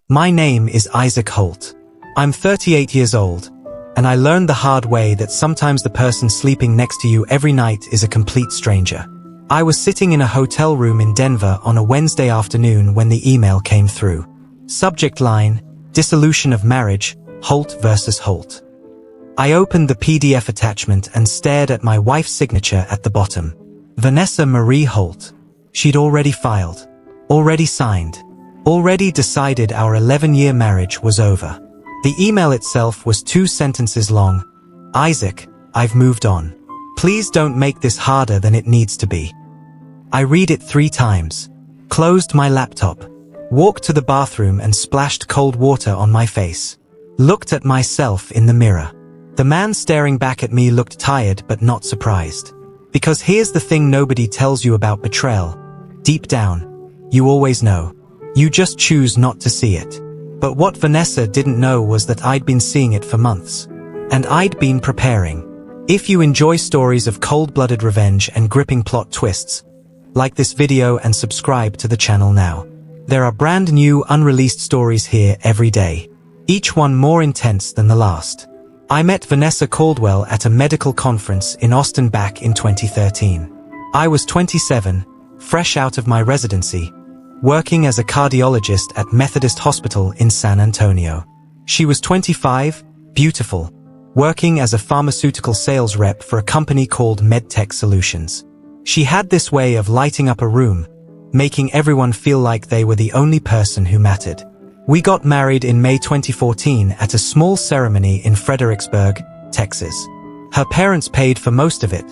My name is Isaac Holt. I'm 38 years old, and I learned the hard way that sometimes the person sleeping next to you every night is a complete stranger. I was sitting in a hotel room in Denver on a Wednesday afternoon when the email came through. Subject line, Dissolution of Marriage, Holt versus Holt. I opened the PDF attachment and stared at my wife's signature at the bottom. Vanessa Marie Holt. She'd already filed, already signed, already decided our 11-year marriage was over. The email itself was 2 sentences long. Isaac, I've moved on. Please don't make this harder than it needs to be. I read it 3 times, closed my laptop, walked to the bathroom and splashed cold water on my face. Looked at myself in the mirror. The man staring back at me looked tired but not surprised. Because here's the thing nobody tells you about betrayal. Deep down, you always know. You just choose not to see it. But what Vanessa didn't know was that I'd been seeing it for months. And I'd been preparing. If you enjoy stories of cold-blooded revenge and gripping plot twists, like this video and subscribe to the channel now. There are brand new unreleased stories here every day, each one more intense than the last. I met Vanessa Caldwell at a medical conference in Austin back in 2013. I was 27, fresh out of my residency, working as a cardiologist at Methodist Hospital in San Antonio. She was 25, beautiful, working as a pharmaceutical sales rep for a company called MedTech Solutions. She had this way of lighting up a room, making everyone feel like they were the only person who mattered. We got married in May 2014 at a small ceremony in Fredericksburg, Texas. Her parents paid for most of it.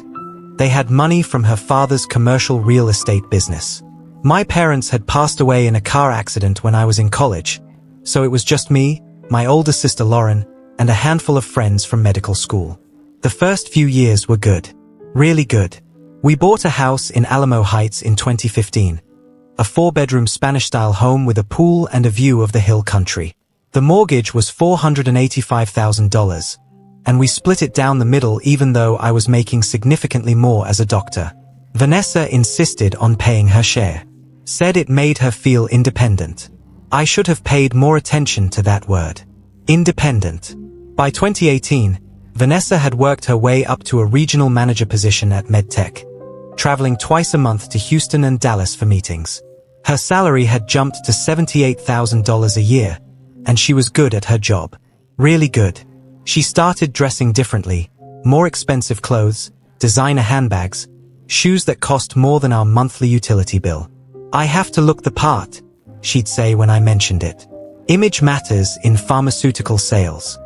They had money from her father's commercial real estate business. My parents had passed away in a car accident when I was in college, so it was just me, my older sister Lauren, and a handful of friends from medical school. The first few years were good. Really good. We bought a house in Alamo Heights in 2015. A 4-bedroom Spanish-style home with a pool and a view of the hill country. The mortgage was $485,000, and we split it down the middle even though I was making significantly more as a doctor. Vanessa insisted on paying her share. Said it made her feel independent. I should have paid more attention to that word. Independent. By 2018, Vanessa had worked her way up to a regional manager position at MedTech, traveling twice a month to Houston and Dallas for meetings. Her salary had jumped to $78,000 a year, and she was good at her job. Really good. She started dressing differently, more expensive clothes, designer handbags, shoes that cost more than our monthly utility bill. I have to look the part, she'd say when I mentioned it. Image matters in pharmaceutical sales.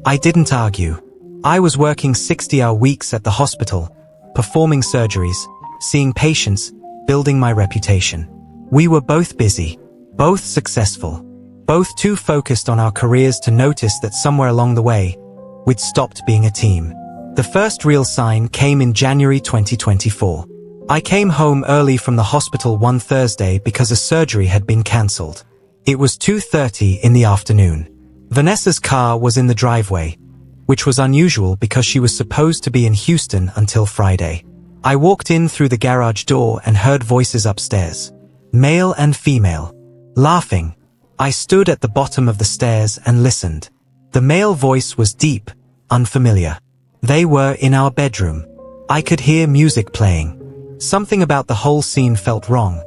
I didn't argue. I was working 60-hour weeks at the hospital, performing surgeries, seeing patients, building my reputation. We were both busy, both successful, both too focused on our careers to notice that somewhere along the way, we'd stopped being a team. The first real sign came in January 2024. I came home early from the hospital one Thursday because a surgery had been cancelled. It was 2:30 in the afternoon. Vanessa's car was in the driveway, which was unusual because she was supposed to be in Houston until Friday. I walked in through the garage door and heard voices upstairs. Male and female. Laughing. I stood at the bottom of the stairs and listened. The male voice was deep, unfamiliar. They were in our bedroom. I could hear music playing. Something about the whole scene felt wrong,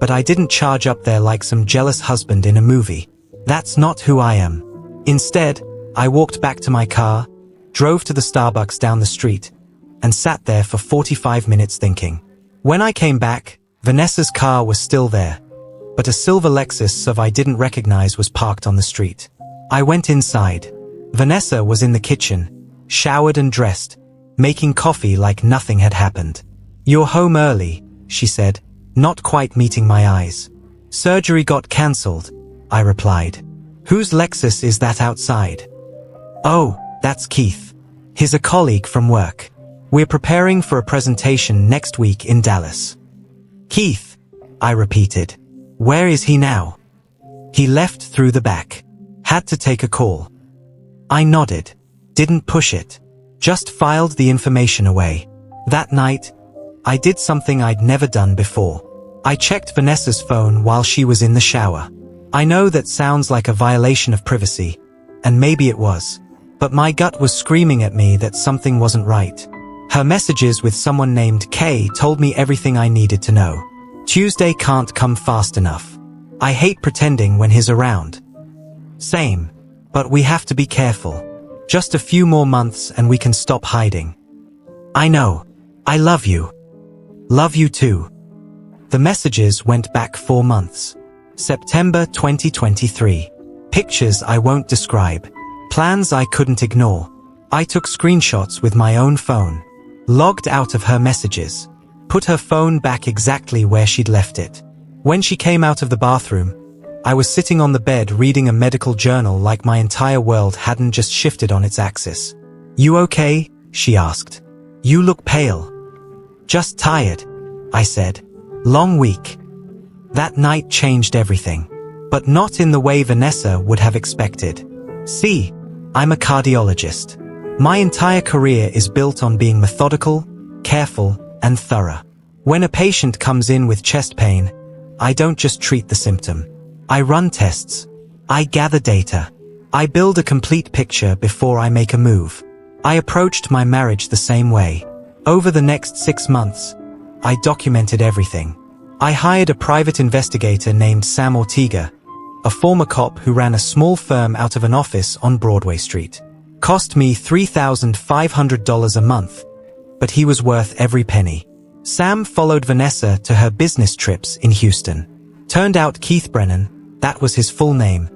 but I didn't charge up there like some jealous husband in a movie. That's not who I am. Instead, I walked back to my car, drove to the Starbucks down the street, and sat there for 45 minutes thinking. When I came back, Vanessa's car was still there, but a silver Lexus SUV I didn't recognize was parked on the street. I went inside. Vanessa was in the kitchen, showered and dressed, making coffee like nothing had happened. "You're home early," she said, not quite meeting my eyes. "Surgery got cancelled," I replied. "Whose Lexus is that outside?" "Oh, that's Keith. He's a colleague from work. We're preparing for a presentation next week in Dallas." "Keith," I repeated. "Where is he now?" "He left through the back. Had to take a call." I nodded. Didn't push it. Just filed the information away. That night, I did something I'd never done before. I checked Vanessa's phone while she was in the shower. I know that sounds like a violation of privacy, and maybe it was. But my gut was screaming at me that something wasn't right. Her messages with someone named Kay told me everything I needed to know. Tuesday can't come fast enough. I hate pretending when he's around. Same. But we have to be careful. Just a few more months and we can stop hiding. I know. I love you. Love you too. The messages went back 4 months. September 2023. Pictures I won't describe. Plans I couldn't ignore. I took screenshots with my own phone. Logged out of her messages. Put her phone back exactly where she'd left it. When she came out of the bathroom, I was sitting on the bed reading a medical journal like my entire world hadn't just shifted on its axis. You okay? She asked. You look pale. Just tired, I said. Long week. That night changed everything. But not in the way Vanessa would have expected. See, I'm a cardiologist. My entire career is built on being methodical, careful, and thorough. When a patient comes in with chest pain, I don't just treat the symptom. I run tests. I gather data. I build a complete picture before I make a move. I approached my marriage the same way. Over the next 6 months, I documented everything. I hired a private investigator named Sam Ortega, a former cop who ran a small firm out of an office on Broadway Street. Cost me $3,500 a month, but he was worth every penny. Sam followed Vanessa to her business trips in Houston. Turned out Keith Brennan, that was his full name,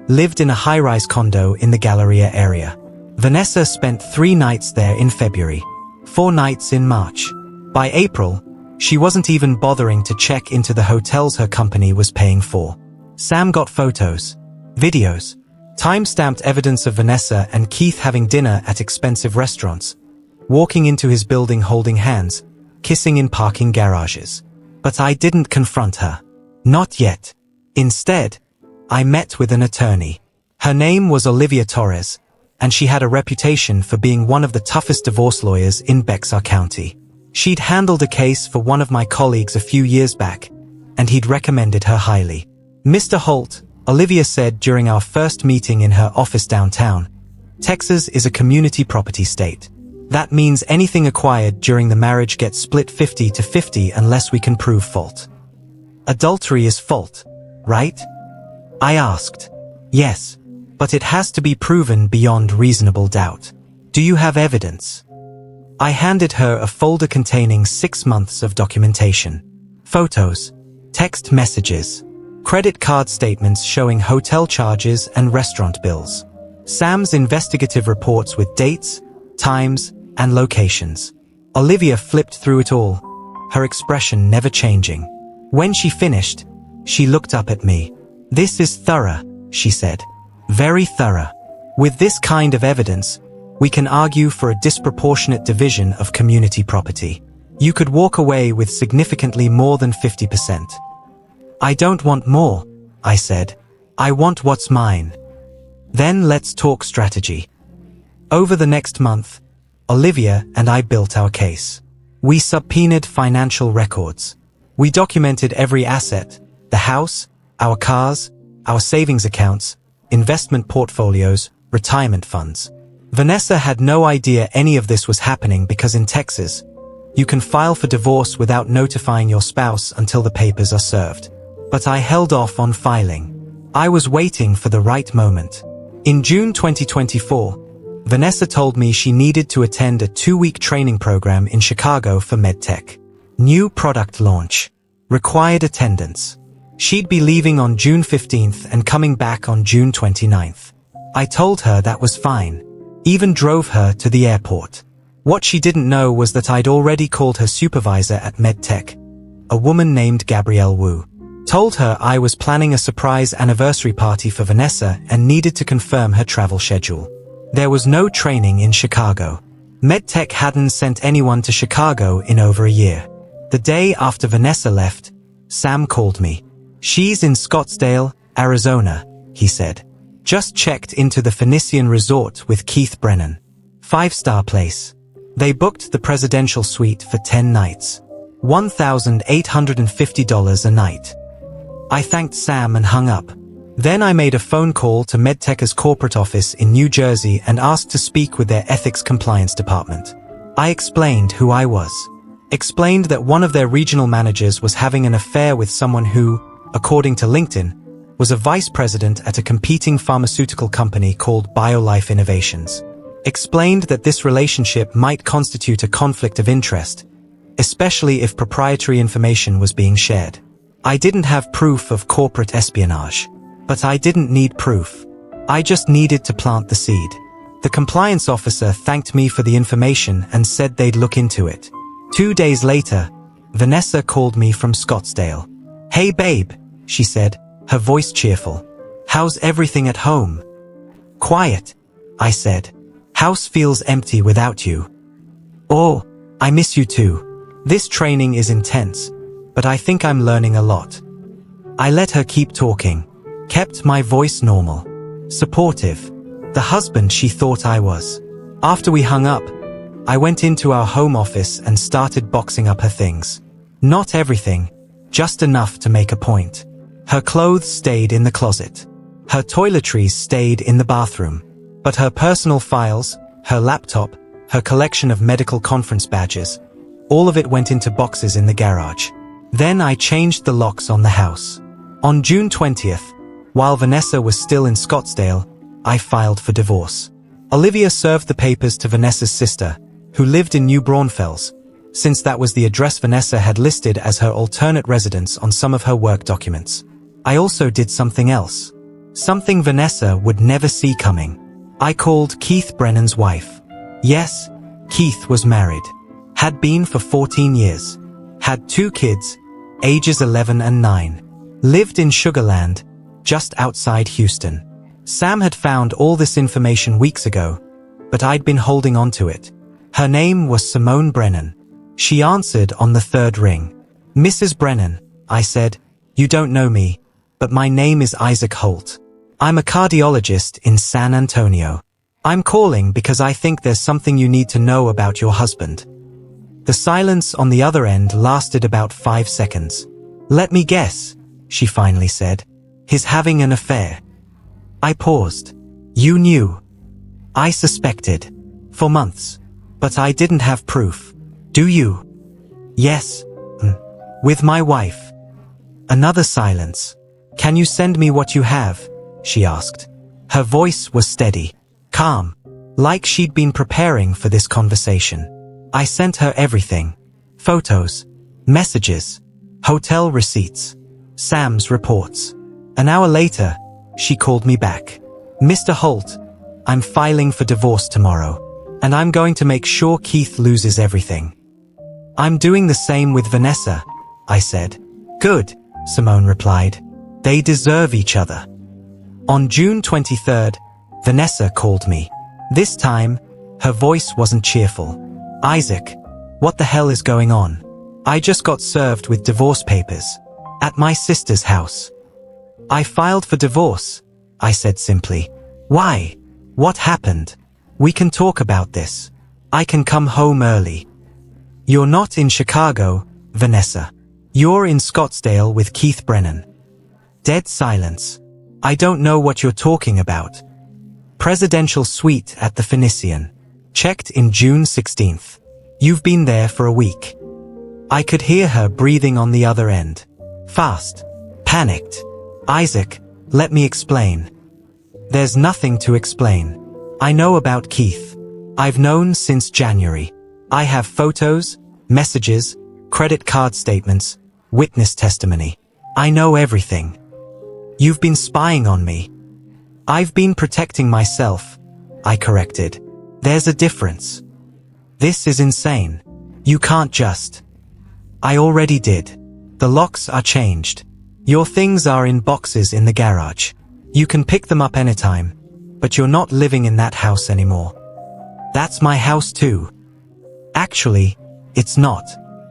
lived in a high-rise condo in the Galleria area. Vanessa spent 3 nights there in February, 4 nights in March. By April, she wasn't even bothering to check into the hotels her company was paying for. Sam got photos, videos, time-stamped evidence of Vanessa and Keith having dinner at expensive restaurants, walking into his building holding hands, kissing in parking garages. But I didn't confront her. Not yet. Instead, I met with an attorney. Her name was Olivia Torres, and she had a reputation for being one of the toughest divorce lawyers in Bexar County. She'd handled a case for one of my colleagues a few years back, and he'd recommended her highly. Mr. Holt, Olivia said during our first meeting in her office downtown, Texas is a community property state. That means anything acquired during the marriage gets split 50-50 unless we can prove fault. Adultery is fault, right? I asked. Yes, but it has to be proven beyond reasonable doubt. Do you have evidence? I handed her a folder containing 6 months of documentation. Photos, text messages, credit card statements showing hotel charges and restaurant bills. Sam's investigative reports with dates, times, and locations. Olivia flipped through it all, her expression never changing. When she finished, she looked up at me. This is thorough, she said. Very thorough. With this kind of evidence, we can argue for a disproportionate division of community property. You could walk away with significantly more than 50%. I don't want more, I said. I want what's mine. Then let's talk strategy. Over the next month, Olivia and I built our case. We subpoenaed financial records. We documented every asset, the house, our cars, our savings accounts, investment portfolios, retirement funds. Vanessa had no idea any of this was happening because in Texas, you can file for divorce without notifying your spouse until the papers are served. But I held off on filing. I was waiting for the right moment. In June 2024, Vanessa told me she needed to attend a 2-week training program in Chicago for medtech. New product launch. Required attendance. She'd be leaving on June 15th and coming back on June 29th. I told her that was fine. Even drove her to the airport. What she didn't know was that I'd already called her supervisor at medtech, a woman named Gabrielle Wu. Told her I was planning a surprise anniversary party for Vanessa and needed to confirm her travel schedule. There was no training in Chicago. MedTech hadn't sent anyone to Chicago in over a year. The day after Vanessa left, Sam called me. She's in Scottsdale, Arizona, he said. Just checked into the Phoenician Resort with Keith Brennan. 5-star place. They booked the presidential suite for 10 nights. $1,850 a night. I thanked Sam and hung up. Then I made a phone call to Medteca's corporate office in New Jersey and asked to speak with their ethics compliance department. I explained who I was. Explained that one of their regional managers was having an affair with someone who, according to LinkedIn, was a vice president at a competing pharmaceutical company called BioLife Innovations. Explained that this relationship might constitute a conflict of interest, especially if proprietary information was being shared. I didn't have proof of corporate espionage. But I didn't need proof. I just needed to plant the seed. The compliance officer thanked me for the information and said they'd look into it. 2 days later, Vanessa called me from Scottsdale. "Hey babe," she said, her voice cheerful. "How's everything at home?" "Quiet," I said. "House feels empty without you." "Oh, I miss you too. This training is intense, but I think I'm learning a lot." I let her keep talking. Kept my voice normal. Supportive. The husband she thought I was. After we hung up, I went into our home office and started boxing up her things. Not everything, just enough to make a point. Her clothes stayed in the closet. Her toiletries stayed in the bathroom. But her personal files, her laptop, her collection of medical conference badges, all of it went into boxes in the garage. Then I changed the locks on the house. On June 20th, while Vanessa was still in Scottsdale, I filed for divorce. Olivia served the papers to Vanessa's sister, who lived in New Braunfels, since that was the address Vanessa had listed as her alternate residence on some of her work documents. I also did something else. Something Vanessa would never see coming. I called Keith Brennan's wife. Yes, Keith was married. Had been for 14 years. Had 2 kids, ages 11 and 9. Lived in Sugar Land, just outside Houston. Sam had found all this information weeks ago, but I'd been holding on to it. Her name was Simone Brennan. She answered on the 3rd ring. "Mrs. Brennan," I said, "you don't know me, but my name is Isaac Holt. I'm a cardiologist in San Antonio. I'm calling because I think there's something you need to know about your husband." The silence on the other end lasted about 5 seconds. "Let me guess," she finally said. "He's having an affair." I paused. "You knew?" "I suspected. For months. But I didn't have proof. Do you?" "Yes. With my wife." Another silence. "Can you send me what you have?" she asked. Her voice was steady, calm, like she'd been preparing for this conversation. I sent her everything. Photos, messages, hotel receipts, Sam's reports. An hour later, she called me back. "Mr. Holt, I'm filing for divorce tomorrow, and I'm going to make sure Keith loses everything." "I'm doing the same with Vanessa," I said. "Good," Simone replied. "They deserve each other." On June 23rd, Vanessa called me. This time, her voice wasn't cheerful. "Isaac, what the hell is going on? I just got served with divorce papers. At my sister's house." "I filed for divorce," I said simply. "Why? What happened? We can talk about this. I can come home early." "You're not in Chicago, Vanessa. You're in Scottsdale with Keith Brennan." Dead silence. "I don't know what you're talking about." "Presidential suite at the Phoenician. Checked in June 16th. You've been there for a week." I could hear her breathing on the other end. Fast. Panicked. "Isaac, let me explain." "There's nothing to explain. I know about Keith. I've known since January. I have photos, messages, credit card statements, witness testimony. I know everything." "You've been spying on me." "I've been protecting myself," I corrected. "There's a difference." "This is insane. You can't just." "I already did. The locks are changed. Your things are in boxes in the garage. You can pick them up anytime, but you're not living in that house anymore." "That's my house too." "Actually, it's not.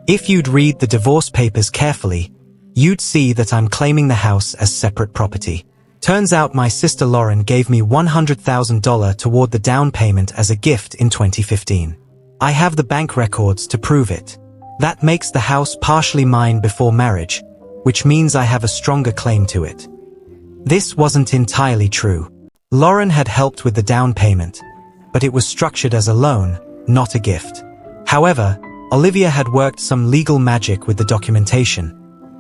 If you'd read the divorce papers carefully, you'd see that I'm claiming the house as separate property. Turns out my sister Lauren gave me $100,000 toward the down payment as a gift in 2015. I have the bank records to prove it. That makes the house partially mine before marriage, which means I have a stronger claim to it. This wasn't entirely true. Lauren had helped with the down payment, but it was structured as a loan, not a gift. However, Olivia had worked some legal magic with the documentation,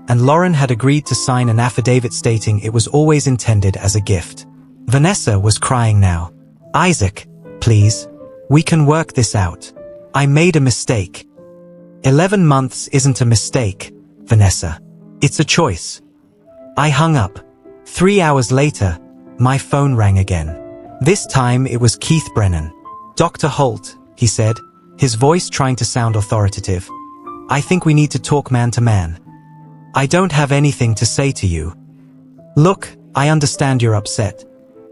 and Lauren had agreed to sign an affidavit stating it was always intended as a gift. Vanessa was crying now. "Isaac, please. We can work this out. I made a mistake." 11 months isn't a mistake, Vanessa. It's a choice. I hung up. 3 hours later, my phone rang again. This time it was Keith Brennan. "Dr. Holt," he said, his voice trying to sound authoritative. "I think we need to talk man to man. I don't have anything to say to you. Look, I understand you're upset,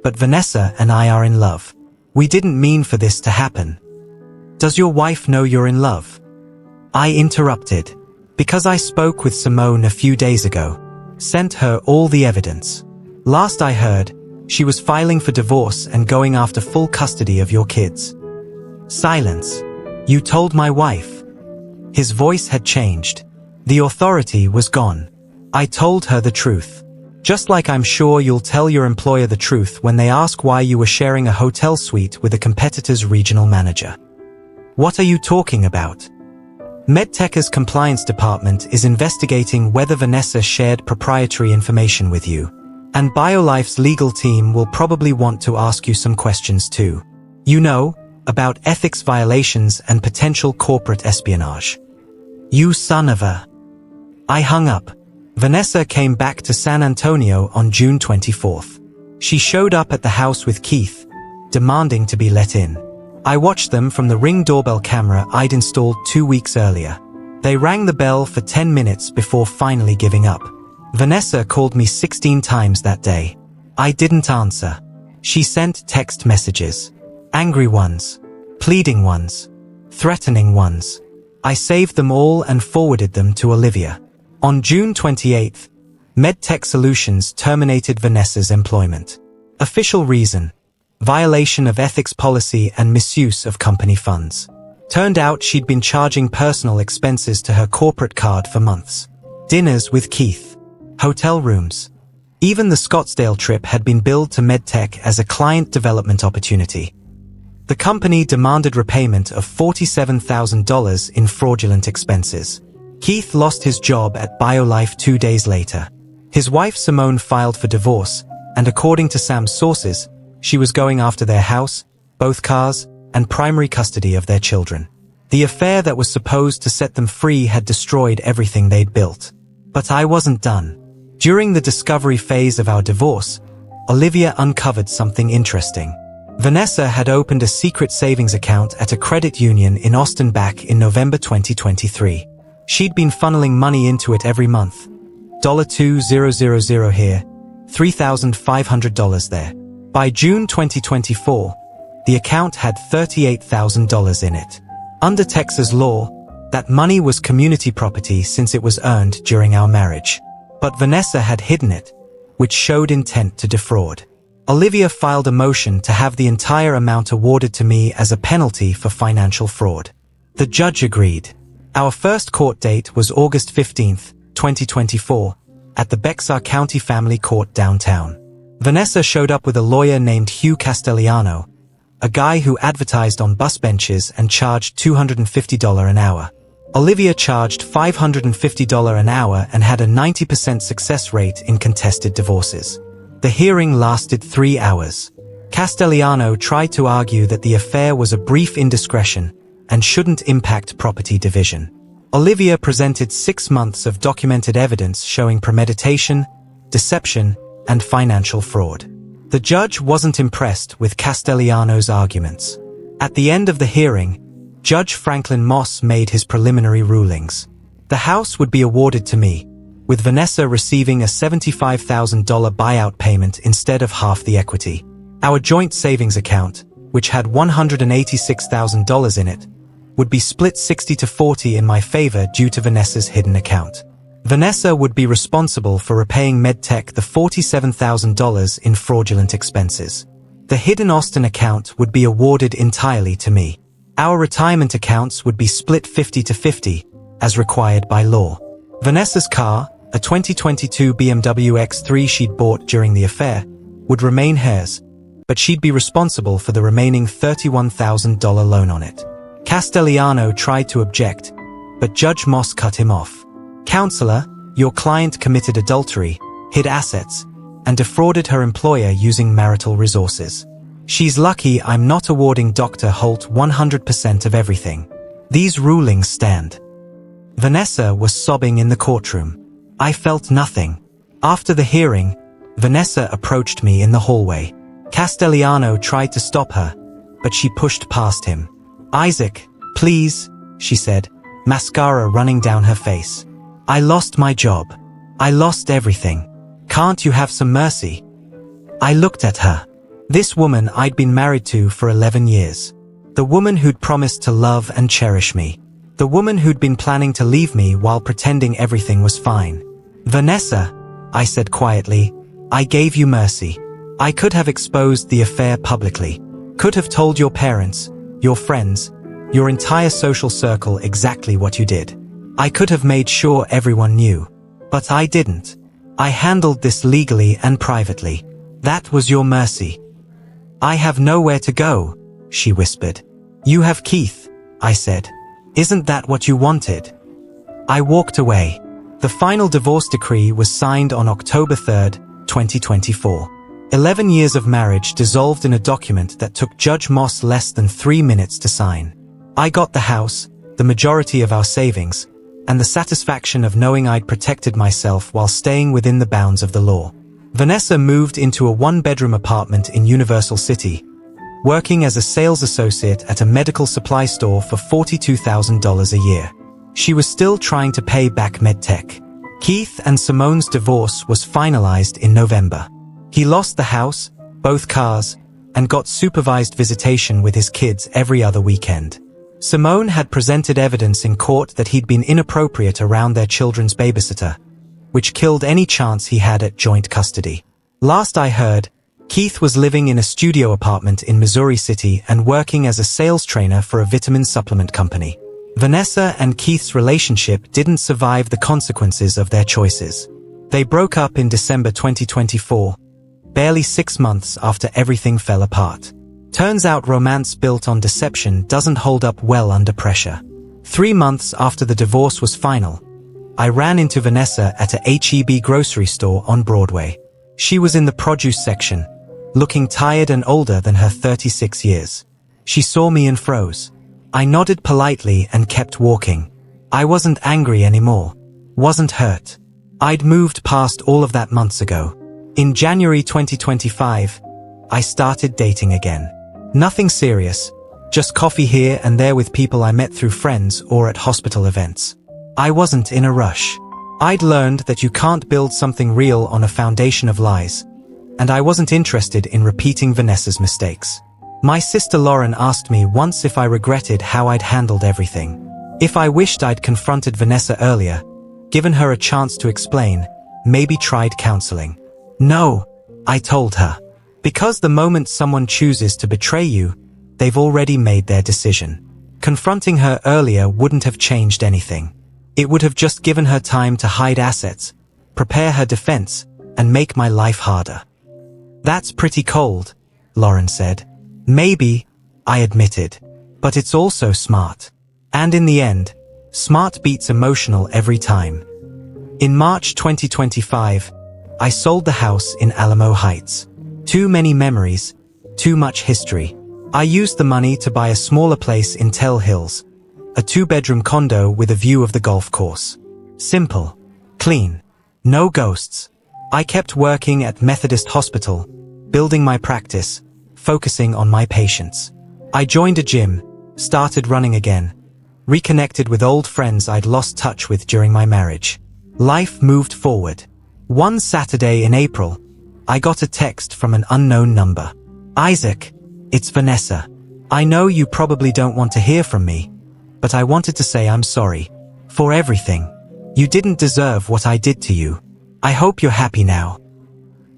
but Vanessa and I are in love. We didn't mean for this to happen. Does your wife know you're in love?" I interrupted, because I spoke with Simone a few days ago, sent her all the evidence. Last I heard, she was filing for divorce and going after full custody of your kids. Silence. "You told my wife?" His voice had changed. The authority was gone. "I told her the truth. Just like I'm sure you'll tell your employer the truth when they ask why you were sharing a hotel suite with a competitor's regional manager." "What are you talking about?" "MedTech's compliance department is investigating whether Vanessa shared proprietary information with you, and BioLife's legal team will probably want to ask you some questions too. You know, about ethics violations and potential corporate espionage." "You son of a..." I hung up. Vanessa came back to San Antonio on June 24th. She showed up at the house with Keith, demanding to be let in. I watched them from the Ring doorbell camera I'd installed 2 weeks earlier. They rang the bell for 10 minutes before finally giving up. Vanessa called me 16 times that day. I didn't answer. She sent text messages. Angry ones. Pleading ones. Threatening ones. I saved them all and forwarded them to Olivia. On June 28th, MedTech Solutions terminated Vanessa's employment. Official reason: violation of ethics policy and misuse of company funds. Turned out she'd been charging personal expenses to her corporate card for months. Dinners with Keith. Hotel rooms. Even the Scottsdale trip had been billed to MedTech as a client development opportunity. The company demanded repayment of $47,000 in fraudulent expenses. Keith lost his job at BioLife 2 days later. His wife Simone filed for divorce, and according to Sam's sources, she was going after their house, both cars, and primary custody of their children. The affair that was supposed to set them free had destroyed everything they'd built. But I wasn't done. During the discovery phase of our divorce, Olivia uncovered something interesting. Vanessa had opened a secret savings account at a credit union in Austin back in November 2023. She'd been funneling money into it every month. $2,000 here, $3,500 there. By June 2024, the account had $38,000 in it. Under Texas law, that money was community property since it was earned during our marriage. But Vanessa had hidden it, which showed intent to defraud. Olivia filed a motion to have the entire amount awarded to me as a penalty for financial fraud. The judge agreed. Our first court date was August 15, 2024, at the Bexar County Family Court downtown. Vanessa showed up with a lawyer named Hugh Castellano, a guy who advertised on bus benches and charged $250 an hour. Olivia charged $550 an hour and had a 90% success rate in contested divorces. The hearing lasted 3 hours. Castellano tried to argue that the affair was a brief indiscretion and shouldn't impact property division. Olivia presented 6 months of documented evidence showing premeditation, deception, and financial fraud. The judge wasn't impressed with Castellano's arguments. At the end of the hearing, Judge Franklin Moss made his preliminary rulings. The house would be awarded to me, with Vanessa receiving a $75,000 buyout payment instead of half the equity. Our joint savings account, which had $186,000 in it, would be split 60-40 in my favor due to Vanessa's hidden account. Vanessa would be responsible for repaying MedTech the $47,000 in fraudulent expenses. The hidden Austin account would be awarded entirely to me. Our retirement accounts would be split 50-50, as required by law. Vanessa's car, A 2022 BMW X3 she'd bought during the affair would remain hers, but she'd be responsible for the remaining $31,000 loan on it. Castellano tried to object, but Judge Moss cut him off. "Counselor, your client committed adultery, hid assets, and defrauded her employer using marital resources. She's lucky I'm not awarding Dr. Holt 100% of everything. These rulings stand." Vanessa was sobbing in the courtroom. I felt nothing. After the hearing, Vanessa approached me in the hallway. Castellano tried to stop her, but she pushed past him. "Isaac, please," she said, mascara running down her face. "I lost my job. I lost everything. Can't you have some mercy?" I looked at her. This woman I'd been married to for 11 years. The woman who'd promised to love and cherish me. The woman who'd been planning to leave me while pretending everything was fine. "Vanessa," I said quietly, "I gave you mercy. I could have exposed the affair publicly. Could have told your parents, your friends, your entire social circle exactly what you did. I could have made sure everyone knew. But I didn't. I handled this legally and privately. That was your mercy." "I have nowhere to go," she whispered. "You have Keith," I said. "Isn't that what you wanted?" I walked away. The final divorce decree was signed on October 3, 2024. 11 years of marriage dissolved in a document that took Judge Moss less than 3 minutes to sign. I got the house, the majority of our savings, and the satisfaction of knowing I'd protected myself while staying within the bounds of the law. Vanessa moved into a one-bedroom apartment in Universal City, working as a sales associate at a medical supply store for $42,000 a year. She was still trying to pay back MedTech. Keith and Simone's divorce was finalized in November. He lost the house, both cars, and got supervised visitation with his kids every other weekend. Simone had presented evidence in court that he'd been inappropriate around their children's babysitter, which killed any chance he had at joint custody. Last I heard, Keith was living in a studio apartment in Missouri City and working as a sales trainer for a vitamin supplement company. Vanessa and Keith's relationship didn't survive the consequences of their choices. They broke up in December 2024, barely 6 months after everything fell apart. Turns out romance built on deception doesn't hold up well under pressure. 3 months after the divorce was final, I ran into Vanessa at a H-E-B grocery store on Broadway. She was in the produce section, looking tired and older than her 36 years. She saw me and froze. I nodded politely and kept walking. I wasn't angry anymore. Wasn't hurt. I'd moved past all of that months ago. In January 2025, I started dating again. Nothing serious, just coffee here and there with people I met through friends or at hospital events. I wasn't in a rush. I'd learned that you can't build something real on a foundation of lies, and I wasn't interested in repeating Vanessa's mistakes. My sister Lauren asked me once if I regretted how I'd handled everything. If I wished I'd confronted Vanessa earlier, given her a chance to explain, maybe tried counseling. No, I told her. Because the moment someone chooses to betray you, they've already made their decision. Confronting her earlier wouldn't have changed anything. It would have just given her time to hide assets, prepare her defense, and make my life harder. That's pretty cold, Lauren said. Maybe, I admitted, but it's also smart. And in the end, smart beats emotional every time. In March 2025, I sold the house in Alamo Heights. Too many memories, too much history. I used the money to buy a smaller place in Tell Hills, a 2-bedroom condo with a view of the golf course. Simple, clean, no ghosts. I kept working at Methodist Hospital, building my practice, focusing on my patients. I joined a gym, started running again, reconnected with old friends I'd lost touch with during my marriage. Life moved forward. One Saturday in April, I got a text from an unknown number. Isaac, it's Vanessa. I know you probably don't want to hear from me, but I wanted to say I'm sorry. For everything. You didn't deserve what I did to you. I hope you're happy now.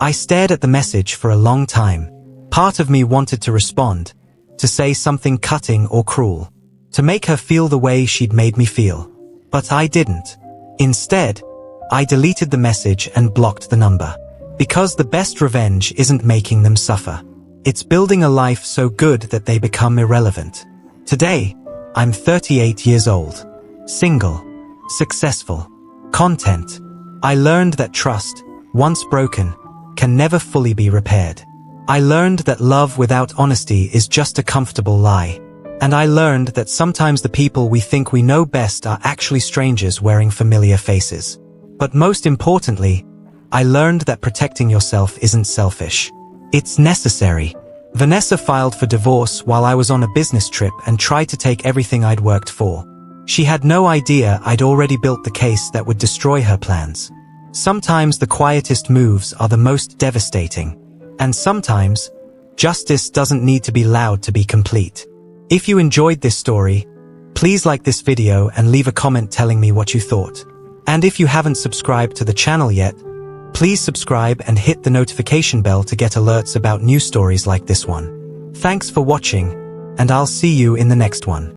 I stared at the message for a long time. Part of me wanted to respond, to say something cutting or cruel, to make her feel the way she'd made me feel. But I didn't. Instead, I deleted the message and blocked the number. Because the best revenge isn't making them suffer. It's building a life so good that they become irrelevant. Today, I'm 38 years old. Single. Successful. Content. I learned that trust, once broken, can never fully be repaired. I learned that love without honesty is just a comfortable lie. And I learned that sometimes the people we think we know best are actually strangers wearing familiar faces. But most importantly, I learned that protecting yourself isn't selfish. It's necessary. Vanessa filed for divorce while I was on a business trip and tried to take everything I'd worked for. She had no idea I'd already built the case that would destroy her plans. Sometimes the quietest moves are the most devastating. And sometimes, justice doesn't need to be loud to be complete. If you enjoyed this story, please like this video and leave a comment telling me what you thought. And if you haven't subscribed to the channel yet, please subscribe and hit the notification bell to get alerts about new stories like this one. Thanks for watching, and I'll see you in the next one.